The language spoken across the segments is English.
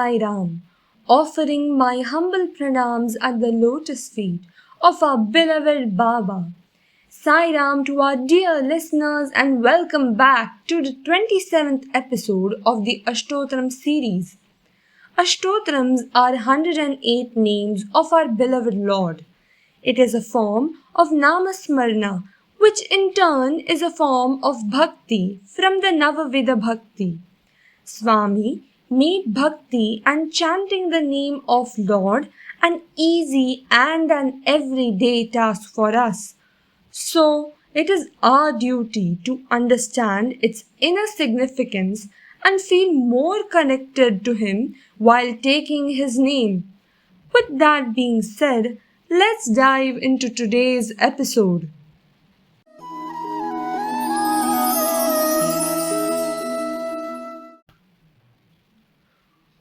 Sairam, offering my humble pranams at the lotus feet of our beloved Baba. Sairam to our dear listeners and welcome back to the 27th episode of the Ashtottaram series. Ashtottarams are 108 names of our beloved Lord. It is a form of Namasmarana, which in turn is a form of Bhakti from the Navavida Bhakti. Swami made Bhakti and chanting the name of Lord an easy and an everyday task for us. So, it is our duty to understand its inner significance and feel more connected to Him while taking His name. With that being said, let's dive into today's episode.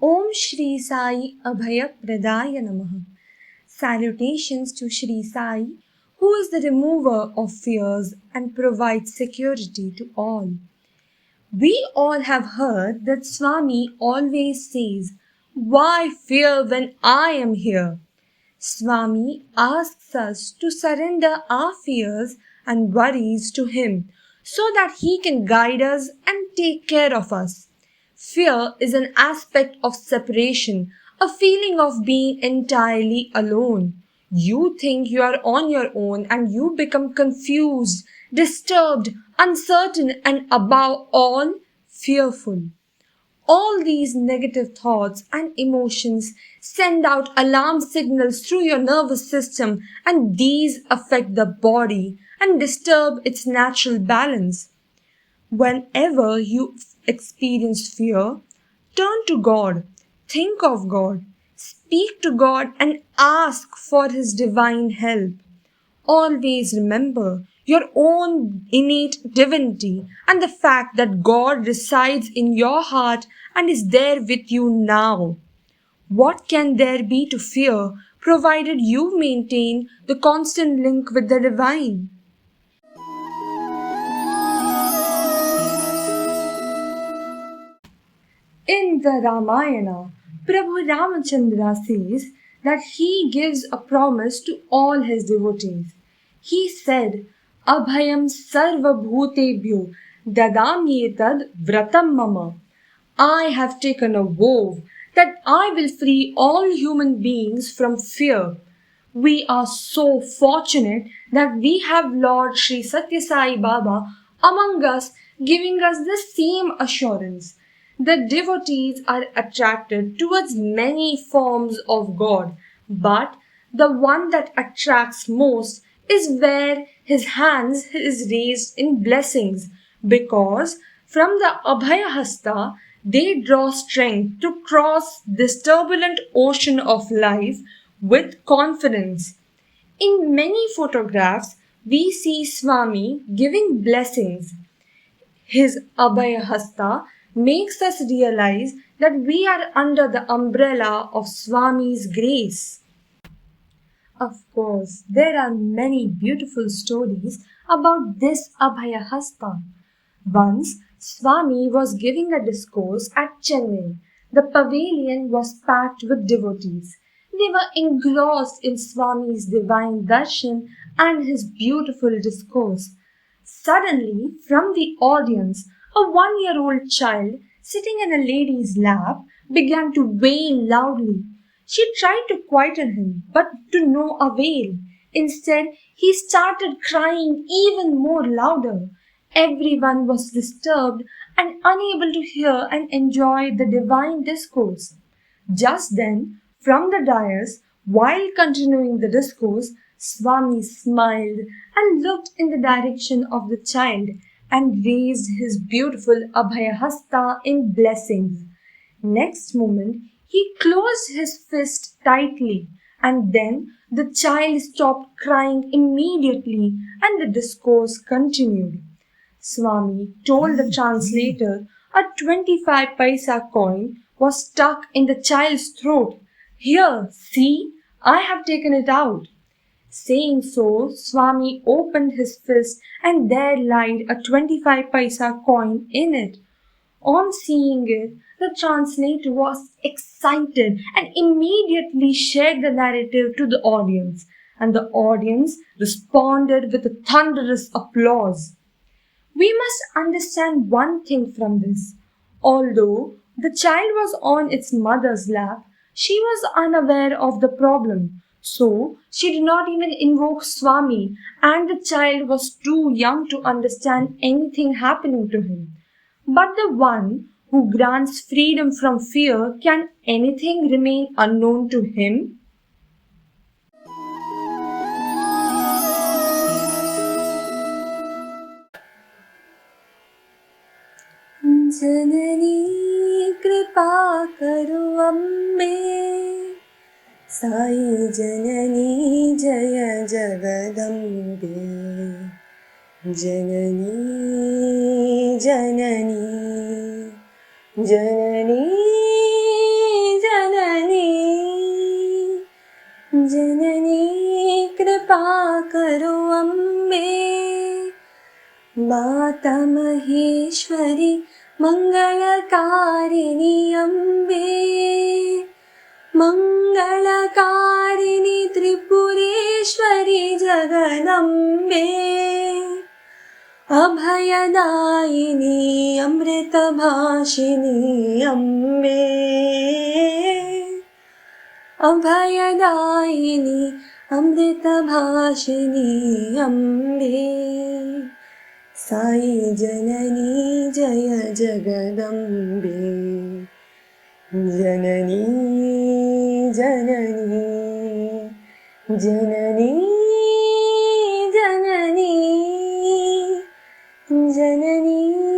Om Shri Sai Abhaya Pradaya Namaha. Salutations to Shri Sai, who is the remover of fears and provides security to all. We all have heard that Swami always says, "Why fear when I am here?" Swami asks us to surrender our fears and worries to Him so that He can guide us and take care of us. Fear is an aspect of separation, a feeling of being entirely alone. You think you are on your own and you become confused, disturbed, uncertain, and above all, fearful. All these negative thoughts and emotions send out alarm signals through your nervous system, and these affect the body and disturb its natural balance. Whenever you experience fear, turn to God, think of God, speak to God, and ask for His divine help. Always remember your own innate divinity and the fact that God resides in your heart and is there with you now. What can there be to fear provided you maintain the constant link with the divine? In the Ramayana, Prabhu Ramachandra says that he gives a promise to all his devotees. He said, "Abhayam sarva bhutebhyo dadamyetad vratam mama." I have taken a vow that I will free all human beings from fear. We are so fortunate that we have Lord Sri Sathya Sai Baba among us, giving us the same assurance. The devotees are attracted towards many forms of God, but the one that attracts most is where his hands is raised in blessings, because from the Abhaya Hasta they draw strength to cross this turbulent ocean of life with confidence. In many photographs, we see Swami giving blessings. His Abhaya Hasta makes us realize that we are under the umbrella of Swami's grace. Of course, there are many beautiful stories about this Abhaya Hasta. Once, Swami was giving a discourse at Chennai. The pavilion was packed with devotees. They were engrossed in Swami's divine darshan and his beautiful discourse. Suddenly, from the audience, a 1-year-old child sitting in a lady's lap began to wail loudly. She tried to quieten him, but to no avail. Instead, he started crying even more louder. Everyone was disturbed and unable to hear and enjoy the divine discourse. Just then, from the dais, while continuing the discourse, Swami smiled and looked in the direction of the child and raised his beautiful Abhaya Hasta in blessings. Next moment, he closed his fist tightly, and then the child stopped crying immediately and the discourse continued. Swami told the translator a 25 paisa coin was stuck in the child's throat. "Here, see, I have taken it out." Saying so, Swami opened his fist and there lied a 25 paisa coin in it. On seeing it, the translator was excited and immediately shared the narrative to the audience, and the audience responded with a thunderous applause. We must understand one thing from this. Although the child was on its mother's lap, she was unaware of the problem. So she did not even invoke Swami, and the child was too young to understand anything happening to him. But the one who grants freedom from fear, can anything remain unknown to him? जननी कृपा करो अम्बे साई जननी जय जगदम्बे जननी जननी जननी जननी जननी कृपा करो अम्बे माता महेश्वरी मंगलकारिणी अम्बे मंगलकारिणी त्रिपुरेश्वरी जगदम्बे अभयदायिनी अमृतभाषिणी अम्बे अभयदायिनी अमृतभाषिणी अम्बे साई जननी जय जगदम्बे जननी जननी जननी जननी जननी